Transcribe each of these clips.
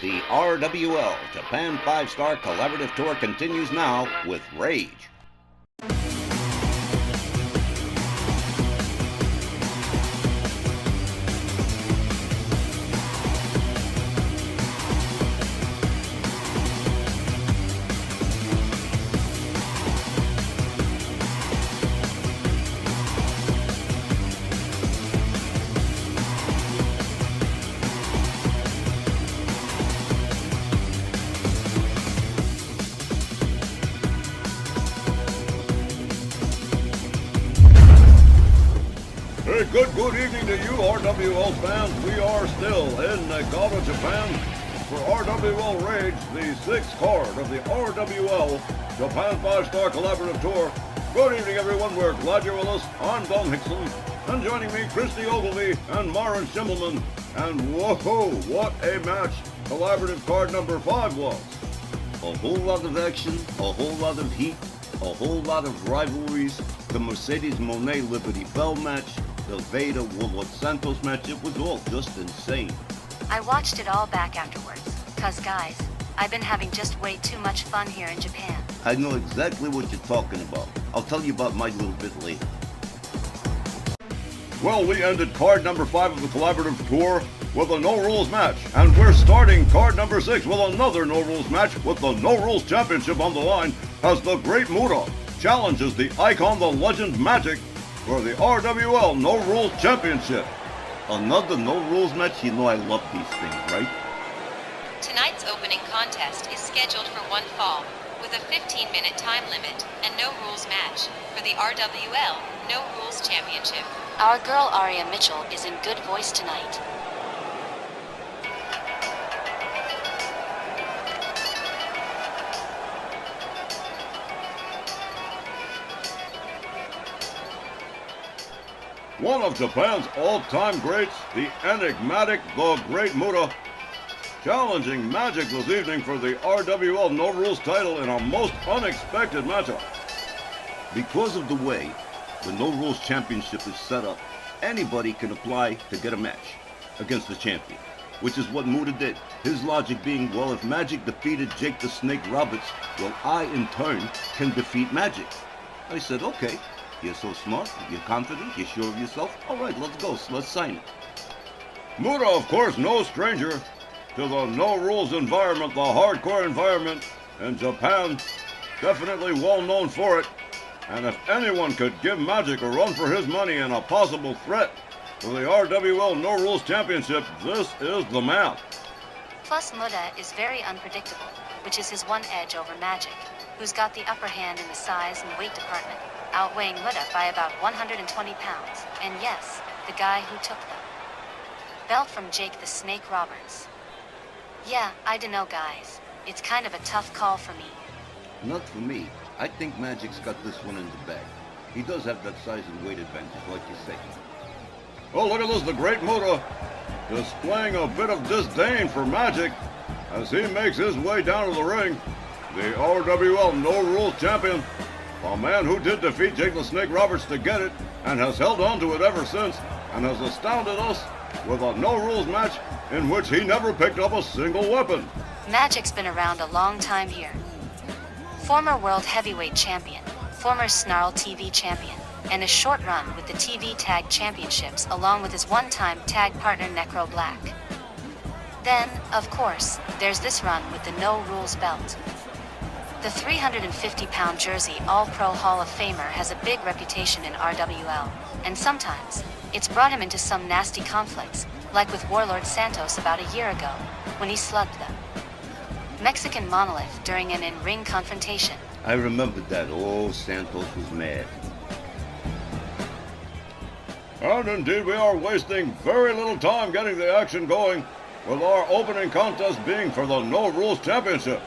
The RWL Japan 5-Star Collaborative Tour continues now with Rage. Hey, good evening to you, RWL fans. We are still in Nagano, Japan for RWL Rage, the 6th card of the RWL Japan 5-Star Collaborative Tour. Good evening, everyone. We're glad you're with us. I'm Don Hickson, and joining me, Christy Ogilvie and Maren Schimmelman. And whoa, what a match Collaborative card number 5 was. A whole lot of action, a whole lot of heat, a whole lot of rivalries. The Mercedes Moné Liberty Bell match, the Vader Warlord Santos match, it was all just insane. I watched it all back afterwards, cause guys, I've been having just way too much fun here in Japan. I know exactly what you're talking about. I'll tell you about my little bit later. Well, we ended card number 5 of the Collaborative Tour with a no-rules match, and we're starting card number 6 with another no-rules match with the no-rules championship on the line as the Great Muta challenges the icon, the legend Magic, for the RWL No Rules Championship. Another no rules match? You know I love these things, right? Tonight's opening contest is scheduled for one fall, with a 15-minute time limit and no rules match for the RWL No Rules Championship. Our girl Aria Mitchell is in good voice tonight. One of Japan's all-time greats, the enigmatic, the Great Muta, challenging Magic this evening for the RWL No Rules title in a most unexpected matchup. Because of the way the No Rules Championship is set up, anybody can apply to get a match against the champion, which is what Muta did. His logic being, well, if Magic defeated Jake the Snake Roberts, well, I, in turn, can defeat Magic. I said, okay. You're so smart, you're confident, you're sure of yourself. All right, let's go, let's sign it. Muta, of course, no stranger to the no-rules environment, the hardcore environment in Japan. Definitely well known for it. And if anyone could give Magic a run for his money and a possible threat for the RWL No Rules Championship, this is the man. Plus Muta is very unpredictable, which is his one edge over Magic, who's got the upper hand in the size and weight department, outweighing Muta by about 120 pounds, and yes, the guy who took them. Belt from Jake the Snake Roberts. Yeah, I dunno guys, it's kind of a tough call for me. Not for me. I think Magic's got this one in the bag. He does have that size and weight advantage, like you say. Oh, look at this, the Great Muta displaying a bit of disdain for Magic as he makes his way down to the ring. The RWL No Rules Champion, a man who did defeat Jake the Snake Roberts to get it and has held on to it ever since and has astounded us with a no-rules match in which he never picked up a single weapon. Magic's been around a long time here. Former World Heavyweight Champion, former Snarl TV Champion, and a short run with the TV Tag Championships along with his one-time tag partner Necro Black. Then, of course, there's this run with the No Rules belt. The 350-pound Jersey All-Pro Hall of Famer has a big reputation in RWL, and sometimes, it's brought him into some nasty conflicts, like with Warlord Santos about a year ago, when he slugged them. Mexican Monolith during an in-ring confrontation. I remembered that. Oh, Santos was mad. And indeed, we are wasting very little time getting the action going, with our opening contest being for the No Rules Championship.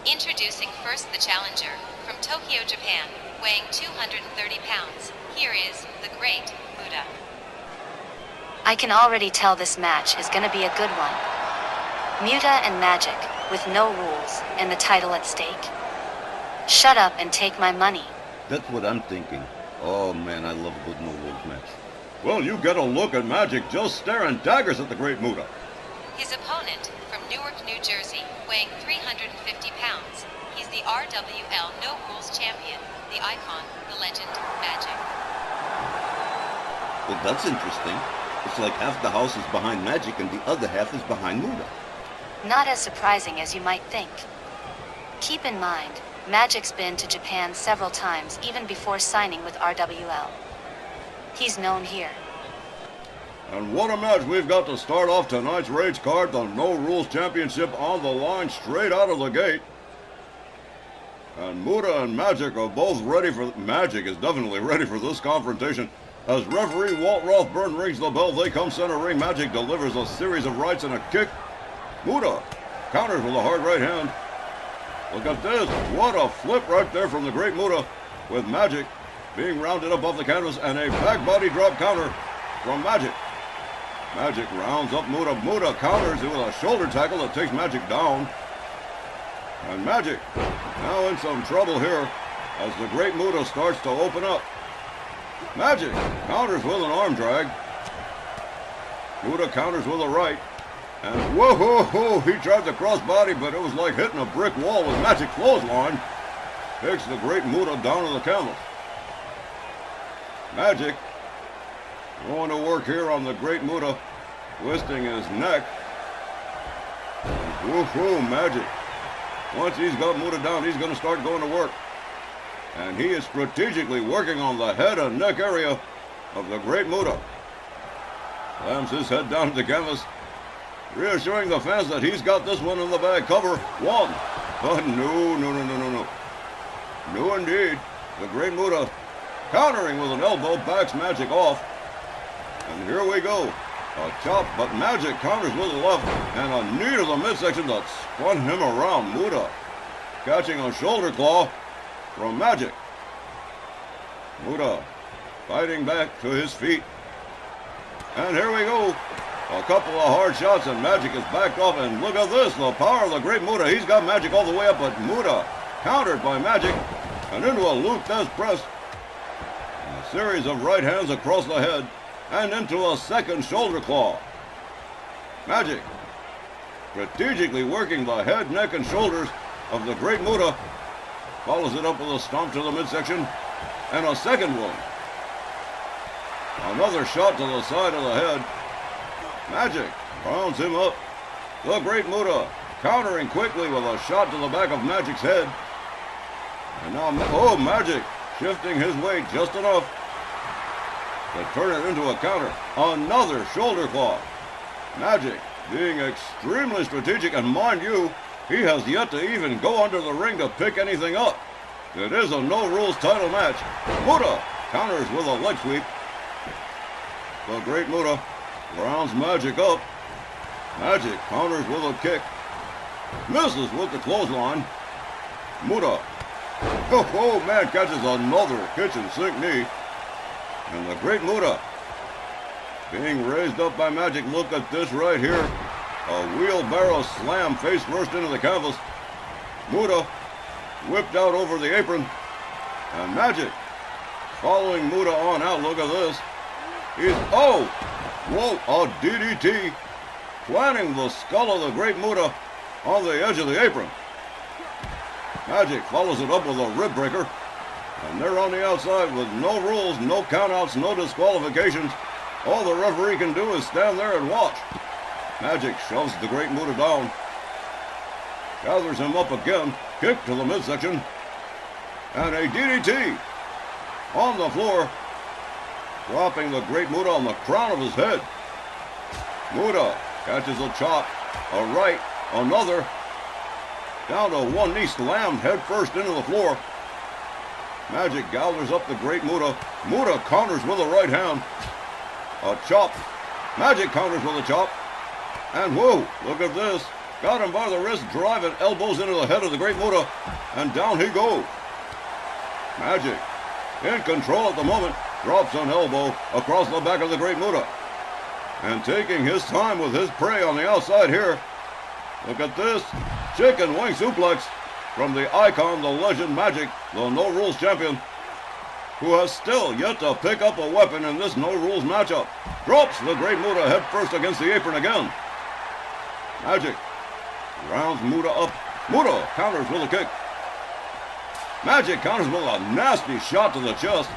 Introducing first the challenger, from Tokyo, Japan, weighing 230 pounds, here is the Great Muta. I can already tell this match is gonna be a good one. Muta and Magic, with no rules, and the title at stake. Shut up and take my money. That's what I'm thinking. Oh man, I love a good no rules match. Well, you get a look at Magic just staring daggers at the great Muta. His opponent, from Newark, New Jersey, weighing 350 pounds, he's the RWL No Rules champion, the icon, the legend, Magic. Well, that's interesting. It's like half the house is behind Magic and the other half is behind Muta. Not as surprising as you might think. Keep in mind, Magic's been to Japan several times even before signing with RWL. He's known here. And what a match we've got to start off tonight's Rage card, the No Rules Championship on the line straight out of the gate. And Muta and Magic are both ready for... Magic is definitely ready for this confrontation. As referee Walt Rothburn rings the bell, they come center ring. Magic delivers a series of rights and a kick. Muta counters with a hard right hand. Look at this. What a flip right there from the great Muta, with Magic being rounded up off the canvas, and a back body drop counter from Magic. Magic rounds up Muta. Muta counters with a shoulder tackle that takes Magic down. And Magic now in some trouble here as the great Muta starts to open up. Magic counters with an arm drag. Muta counters with a right. And whoa, he tried the crossbody, but it was like hitting a brick wall with Magic clothesline. Takes the great Muta down to the canvas. Magic going to work here on the great Muta, twisting his neck. Woohoo, Magic. Once he's got Muta down, he's going to start going to work. And he is strategically working on the head and neck area of the great Muta. Slams his head down to the canvas, reassuring the fans that he's got this one in the bag. Cover one. But no. No, indeed. The great Muta countering with an elbow, backs Magic off. And here we go. A chop, but Magic counters with a left, and a knee to the midsection that spun him around. Muta catching a shoulder claw from Magic. Muta fighting back to his feet. And here we go. A couple of hard shots, and Magic is backed off. And look at this, the power of the great Muta. He's got Magic all the way up, but Muta countered by Magic and into a loop Tez press. A series of right hands across the head and into a second shoulder claw. Magic strategically working the head, neck, and shoulders of the great Muta. Follows it up with a stomp to the midsection and a second one. Another shot to the side of the head. Magic rounds him up. The great Muta countering quickly with a shot to the back of Magic's head. And now, Magic shifting his weight just enough to turn it into a counter. Another shoulder claw. Magic being extremely strategic, and mind you, he has yet to even go under the ring to pick anything up. It is a no-rules title match. Muta counters with a leg sweep. The great Muta rounds Magic up. Magic counters with a kick. Misses with the clothesline. Muta, man, catches another kitchen sink knee. And the great Muta being raised up by Magic. Look at this right here. A wheelbarrow slam face first into the canvas. Muta whipped out over the apron. And Magic following Muta on out. Look at this. A DDT. Planting the skull of the great Muta on the edge of the apron. Magic follows it up with a rib breaker. And they're on the outside with no rules, no countouts, no disqualifications. All the referee can do is stand there and watch. Magic shoves the great Muta down. Gathers him up again. Kick to the midsection. And a DDT on the floor. Dropping the great Muta on the crown of his head. Muta catches a chop. A right. Another. Down to one knee, slammed head first into the floor. Magic gathers up the great Muta. Muta counters with a right hand. A chop. Magic counters with a chop. And whoa, look at this. Got him by the wrist, driving elbows into the head of the great Muta. And down he goes. Magic in control at the moment. Drops an elbow across the back of the great Muta. And taking his time with his prey on the outside here. Look at this. Chicken wing suplex from the icon, the legend Magic, the no rules champion. who has still yet to pick up a weapon in this no-rules matchup, drops the Great Muta head first against the apron again. Magic rounds Muta up. Muta counters with a kick. Magic counters with a nasty shot to the chest.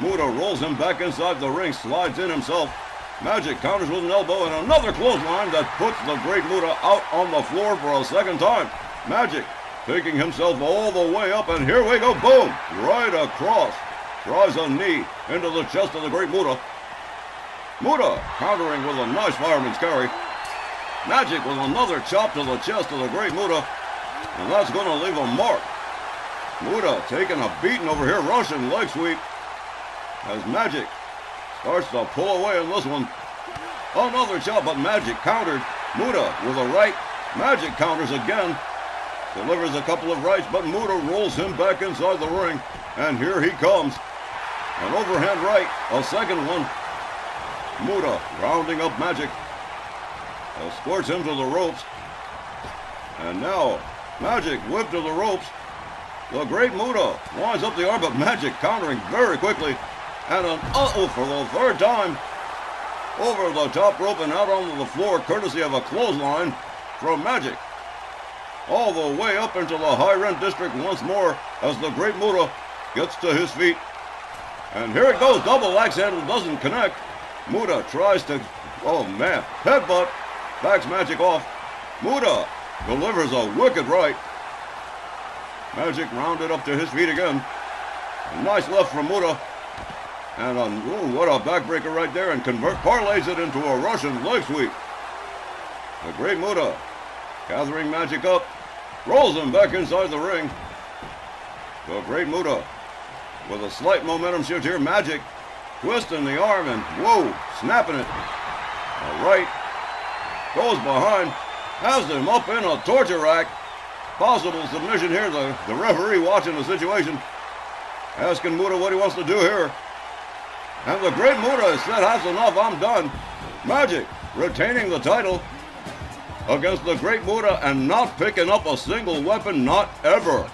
Muta rolls him back inside the ring, slides in himself. Magic counters with an elbow and another clothesline that puts the Great Muta out on the floor for a second time. Magic picking himself all the way up, and here we go, boom, right across. Drives a knee into the chest of the Great Muta. Muta countering with a nice fireman's carry. Magic with another chop to the chest of the Great Muta, and that's going to leave a mark. Muta taking a beating over here, Russian leg sweep, as Magic starts to pull away in this one. Another chop, but Magic countered. Muta with a right. Magic counters again. Delivers a couple of rights, but Muta rolls him back inside the ring. And here he comes. An overhand right, a second one. Muta rounding up Magic. Escorts him to the ropes. And now, Magic whipped to the ropes. The Great Muta winds up the arm, but Magic countering very quickly. And an uh-oh for the third time. Over the top rope and out onto the floor, courtesy of a clothesline from Magic. All the way up into the high rent district once more as the Great Muta gets to his feet. And here it goes, double axe handle doesn't connect. Muta tries to, oh man, headbutt, backs Magic off. Muta delivers a wicked right. Magic rounded up to his feet again. A nice left from Muta. And what a backbreaker right there, and parlays it into a Russian leg sweep. The Great Muta gathering Magic up, rolls him back inside the ring. The Great Muta with a slight momentum shift here. Magic twisting the arm and whoa, snapping it. All right, goes behind, has him up in a torture rack. Possible submission here. The referee watching the situation, asking Muta what he wants to do here. And the Great Muta has said, that's enough, I'm done. Magic retaining the title against the Great Muta and not picking up a single weapon, not ever.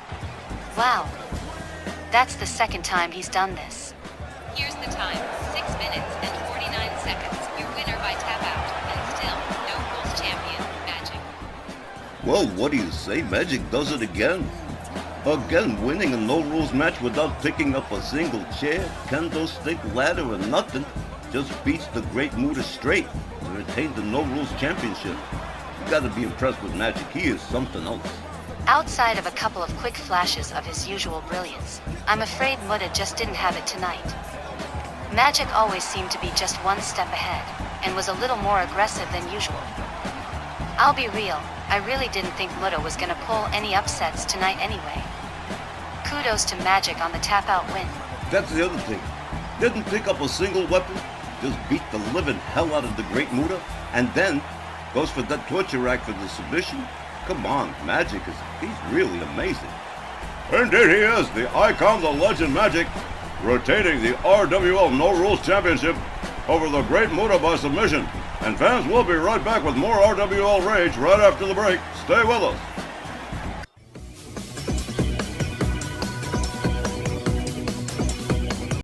Wow. That's the second time he's done this. Here's the time, 6 minutes and 49 seconds. Your winner by tap out, and still no rules champion, Magic. Well, what do you say? Magic does it again. Again, winning a no-rules match without picking up a single chair, candlestick, ladder, or nothing. Just beats the Great Muta straight to retain the no-rules championship. You gotta be impressed with Magic. He is something else. Outside of a couple of quick flashes of his usual brilliance, I'm afraid Muta just didn't have it tonight. Magic always seemed to be just one step ahead, and was a little more aggressive than usual. I'll be real, I really didn't think Muta was gonna pull any upsets tonight anyway. Kudos to Magic on the tap-out win. That's the other thing. Didn't pick up a single weapon, just beat the living hell out of the Great Muta, and then goes for that torture rack for the submission. Come on, Magic he's really amazing. Indeed he is, the icon, the legend Magic, retaining the RWL No Rules Championship over the Great Muta by submission. And fans, will be right back with more RWL Rage right after the break. Stay with us.